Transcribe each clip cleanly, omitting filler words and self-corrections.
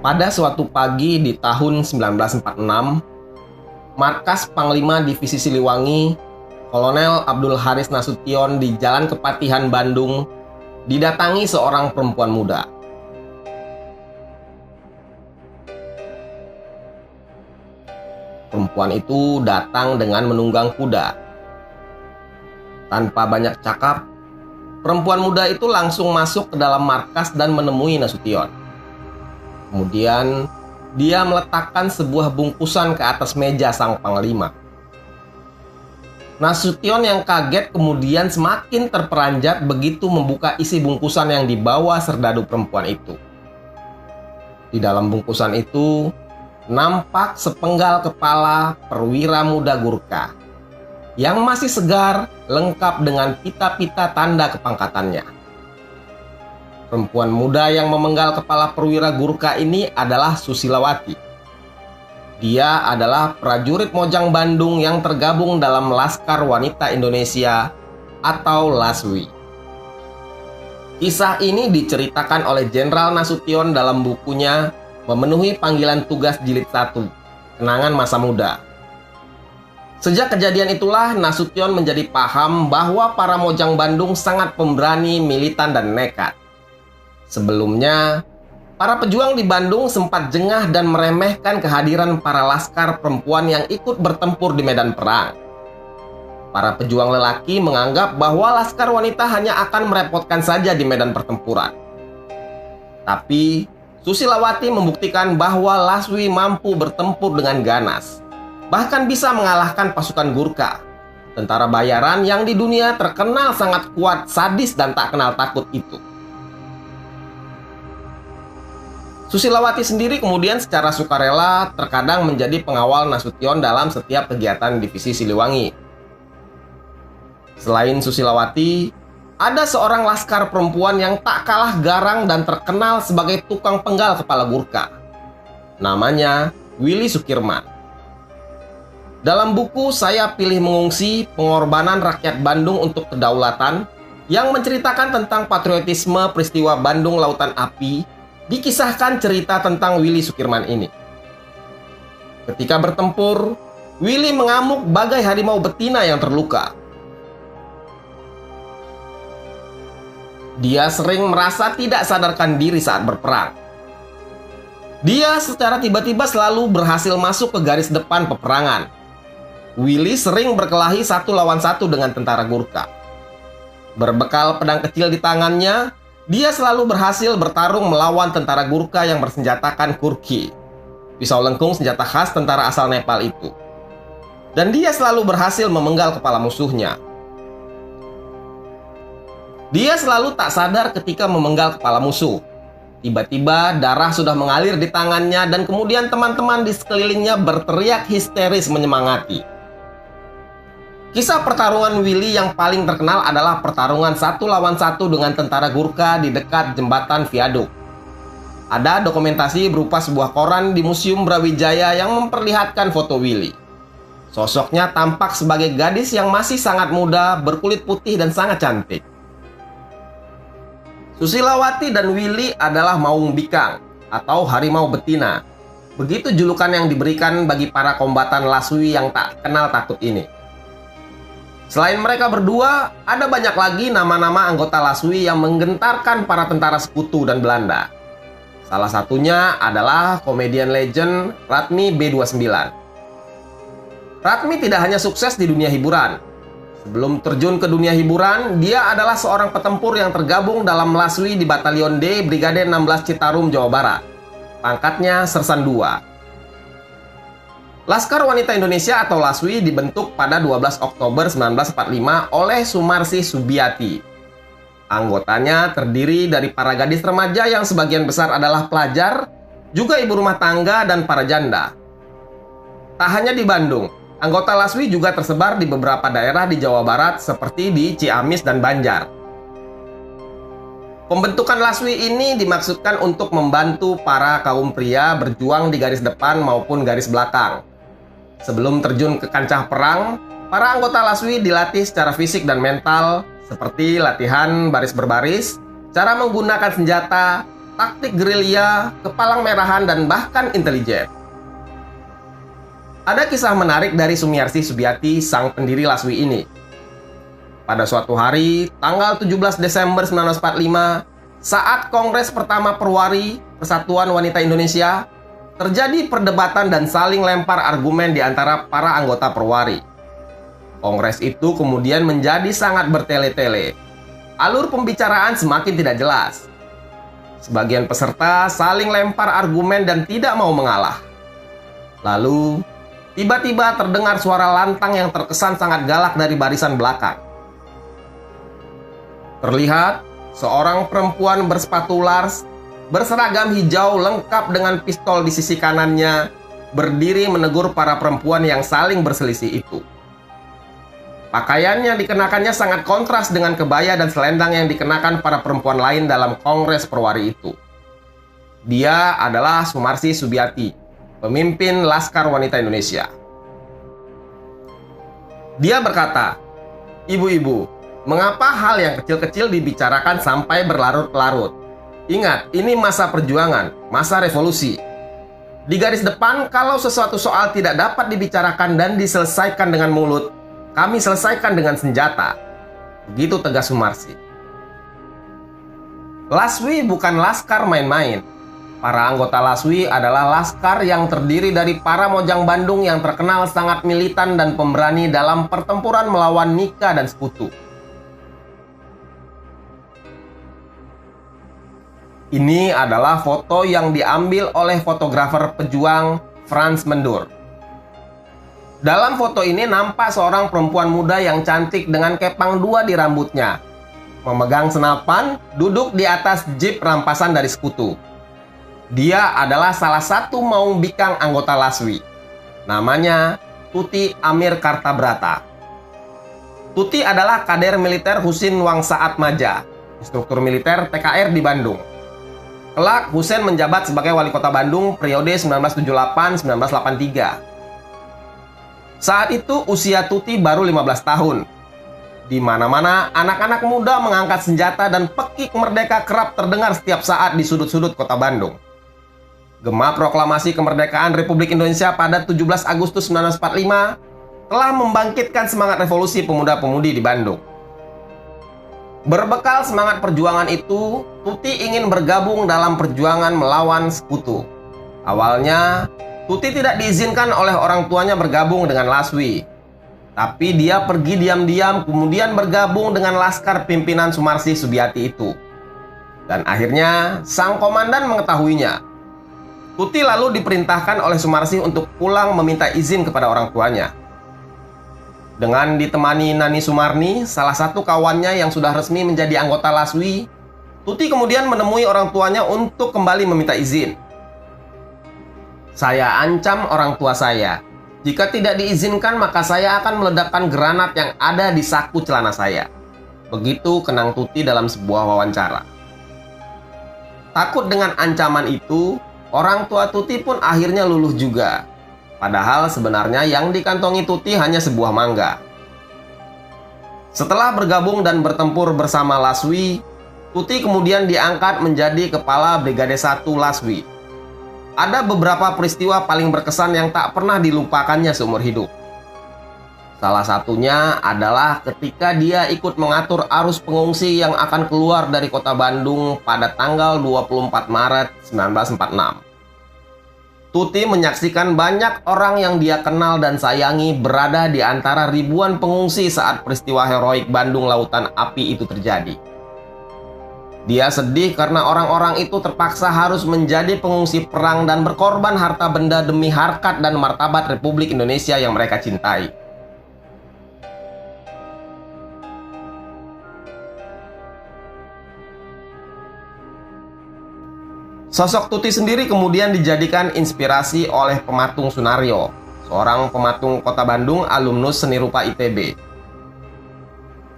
Pada suatu pagi di tahun 1946, markas Panglima Divisi Siliwangi, Kolonel Abdul Haris Nasution di Jalan Kepatihan, Bandung, didatangi seorang perempuan muda. Perempuan itu datang dengan menunggang kuda. Tanpa banyak cakap, perempuan muda itu langsung masuk ke dalam markas dan menemui Nasution. Kemudian, dia meletakkan sebuah bungkusan ke atas meja sang panglima. Nasution yang kaget kemudian semakin terperanjat begitu membuka isi bungkusan yang dibawa serdadu perempuan itu. Di dalam bungkusan itu, nampak sepenggal kepala perwira muda Gurkha yang masih segar, lengkap dengan pita-pita tanda kepangkatannya. Perempuan muda yang memenggal kepala perwira Gurkha ini adalah Susilawati. Dia adalah prajurit Mojang Bandung yang tergabung dalam Laskar Wanita Indonesia atau LASWI. Kisah ini diceritakan oleh Jenderal Nasution dalam bukunya Memenuhi Panggilan Tugas Jilid 1, Kenangan Masa Muda. Sejak kejadian itulah Nasution menjadi paham bahwa para Mojang Bandung sangat pemberani, militan, dan nekat. Sebelumnya, para pejuang di Bandung sempat jengah dan meremehkan kehadiran para laskar perempuan yang ikut bertempur di medan perang. Para pejuang lelaki menganggap bahwa laskar wanita hanya akan merepotkan saja di medan pertempuran. Tapi, Susilawati membuktikan bahwa LASWI mampu bertempur dengan ganas, bahkan bisa mengalahkan pasukan Gurkha, tentara bayaran yang di dunia terkenal sangat kuat, sadis, dan tak kenal takut itu. Susilawati sendiri kemudian secara sukarela terkadang menjadi pengawal Nasution dalam setiap kegiatan divisi Siliwangi. Selain Susilawati, ada seorang laskar perempuan yang tak kalah garang dan terkenal sebagai tukang penggal kepala Gurkha. Namanya Willy Sukirman. Dalam buku Saya Pilih Mengungsi, Pengorbanan Rakyat Bandung untuk Kedaulatan, yang menceritakan tentang patriotisme peristiwa Bandung Lautan Api, dikisahkan cerita tentang Willy Sukirman ini. Ketika bertempur, Willy mengamuk bagai harimau betina yang terluka. Dia sering merasa tidak sadarkan diri saat berperang. Dia secara tiba-tiba selalu berhasil masuk ke garis depan peperangan. Willy sering berkelahi 1 lawan 1 dengan tentara Gurkha. Berbekal pedang kecil di tangannya, dia selalu berhasil bertarung melawan tentara Gurkha yang bersenjatakan kurki, pisau lengkung senjata khas tentara asal Nepal itu. Dan dia selalu berhasil memenggal kepala musuhnya. Dia selalu tak sadar ketika memenggal kepala musuh. Tiba-tiba darah sudah mengalir di tangannya dan kemudian teman-teman di sekelilingnya berteriak histeris menyemangati. Kisah pertarungan Willy yang paling terkenal adalah pertarungan 1 lawan 1 dengan tentara Gurkha di dekat jembatan viaduk. Ada dokumentasi berupa sebuah koran di Museum Brawijaya yang memperlihatkan foto Willy. Sosoknya tampak sebagai gadis yang masih sangat muda, berkulit putih dan sangat cantik. Susilawati dan Willy adalah maung bikang atau harimau betina. Begitu julukan yang diberikan bagi para kombatan LASWI yang tak kenal takut ini. Selain mereka berdua, ada banyak lagi nama-nama anggota LASWI yang menggentarkan para tentara sekutu dan Belanda. Salah satunya adalah komedian legend Radmi B29. Radmi tidak hanya sukses di dunia hiburan. Sebelum terjun ke dunia hiburan, dia adalah seorang petempur yang tergabung dalam LASWI di Batalion D, Brigade 16 Citarum, Jawa Barat. Pangkatnya Sersan II. Laskar Wanita Indonesia atau LASWI dibentuk pada 12 Oktober 1945 oleh Sumarsi Subiati. Anggotanya terdiri dari para gadis remaja yang sebagian besar adalah pelajar, juga ibu rumah tangga dan para janda. Tak hanya di Bandung, anggota LASWI juga tersebar di beberapa daerah di Jawa Barat seperti di Ciamis dan Banjar. Pembentukan LASWI ini dimaksudkan untuk membantu para kaum pria berjuang di garis depan maupun garis belakang. Sebelum terjun ke kancah perang, para anggota LASWI dilatih secara fisik dan mental, seperti latihan baris berbaris, cara menggunakan senjata, taktik gerilya, kepalang merahan, dan bahkan intelijen. Ada kisah menarik dari Sumiarsi Subiati, sang pendiri LASWI ini. Pada suatu hari, tanggal 17 Desember 1945, saat Kongres pertama Perwari, Persatuan Wanita Indonesia, terjadi perdebatan dan saling lempar argumen di antara para anggota Perwari. Kongres itu kemudian menjadi sangat bertele-tele. Alur pembicaraan semakin tidak jelas. Sebagian peserta saling lempar argumen dan tidak mau mengalah. Lalu, tiba-tiba terdengar suara lantang yang terkesan sangat galak dari barisan belakang. Terlihat seorang perempuan bersepatu lars, berseragam hijau lengkap dengan pistol di sisi kanannya, berdiri menegur para perempuan yang saling berselisih itu. Pakaian yang dikenakannya sangat kontras dengan kebaya dan selendang yang dikenakan para perempuan lain dalam Kongres Perwari itu. Dia adalah Sumarsi Subiati, pemimpin Laskar Wanita Indonesia. Dia berkata, "Ibu-ibu, mengapa hal yang kecil-kecil dibicarakan sampai berlarut-larut? Ingat, ini masa perjuangan, masa revolusi. Di garis depan, kalau sesuatu soal tidak dapat dibicarakan dan diselesaikan dengan mulut, kami selesaikan dengan senjata." Begitu tegas Sumarsi. LASWI bukan laskar main-main. Para anggota LASWI adalah laskar yang terdiri dari para mojang Bandung yang terkenal sangat militan dan pemberani dalam pertempuran melawan Nika dan sekutu. Ini adalah foto yang diambil oleh fotografer pejuang Frans Mendur. Dalam foto ini nampak seorang perempuan muda yang cantik dengan kepang 2 di rambutnya, memegang senapan, duduk di atas jeep rampasan dari sekutu. Dia adalah salah satu maung bikang anggota LASWI. Namanya Tuti Amir Kartabrata. Tuti adalah kader militer Husin Wangsaat Maja, instruktur militer TKR di Bandung. Kelak, Husein menjabat sebagai wali kota Bandung periode 1978-1983. Saat itu usia Tuti baru 15 tahun. Di mana-mana, anak-anak muda mengangkat senjata dan pekik merdeka kerap terdengar setiap saat di sudut-sudut kota Bandung. Gema proklamasi kemerdekaan Republik Indonesia pada 17 Agustus 1945 telah membangkitkan semangat revolusi pemuda-pemudi di Bandung. Berbekal semangat perjuangan itu, Tuti ingin bergabung dalam perjuangan melawan sekutu. Awalnya, Tuti tidak diizinkan oleh orang tuanya bergabung dengan LASWI. Tapi dia pergi diam-diam kemudian bergabung dengan laskar pimpinan Sumarsi Subiati itu. Dan akhirnya, sang komandan mengetahuinya. Tuti lalu diperintahkan oleh Sumarsi untuk pulang meminta izin kepada orang tuanya. Dengan ditemani Nani Sumarni, salah satu kawannya yang sudah resmi menjadi anggota LASWI, Tuti kemudian menemui orang tuanya untuk kembali meminta izin. "Saya ancam orang tua saya. Jika tidak diizinkan, maka saya akan meledakkan granat yang ada di saku celana saya." Begitu kenang Tuti dalam sebuah wawancara. Takut dengan ancaman itu, orang tua Tuti pun akhirnya luluh juga. Padahal sebenarnya yang dikantongi Tuti hanya sebuah mangga. Setelah bergabung dan bertempur bersama LASWI, Tuti kemudian diangkat menjadi Kepala Brigade 1 LASWI. Ada beberapa peristiwa paling berkesan yang tak pernah dilupakannya seumur hidup. Salah satunya adalah ketika dia ikut mengatur arus pengungsi yang akan keluar dari kota Bandung pada tanggal 24 Maret 1946. Tuti menyaksikan banyak orang yang dia kenal dan sayangi berada di antara ribuan pengungsi saat peristiwa heroik Bandung Lautan Api itu terjadi. Dia sedih karena orang-orang itu terpaksa harus menjadi pengungsi perang dan berkorban harta benda demi harkat dan martabat Republik Indonesia yang mereka cintai. Sosok Tuti sendiri kemudian dijadikan inspirasi oleh Pematung Sunaryo, seorang pematung kota Bandung alumnus seni rupa ITB.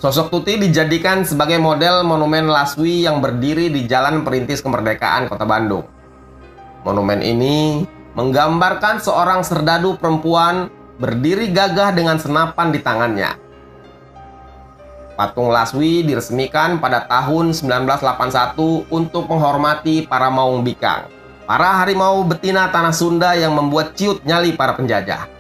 Sosok Tuti dijadikan sebagai model monumen LASWI yang berdiri di Jalan Perintis Kemerdekaan Kota Bandung. Monumen ini menggambarkan seorang serdadu perempuan berdiri gagah dengan senapan di tangannya. Patung Laswi diresmikan pada tahun 1981 untuk menghormati para Maung Bikang, para harimau betina tanah Sunda yang membuat ciut nyali para penjajah.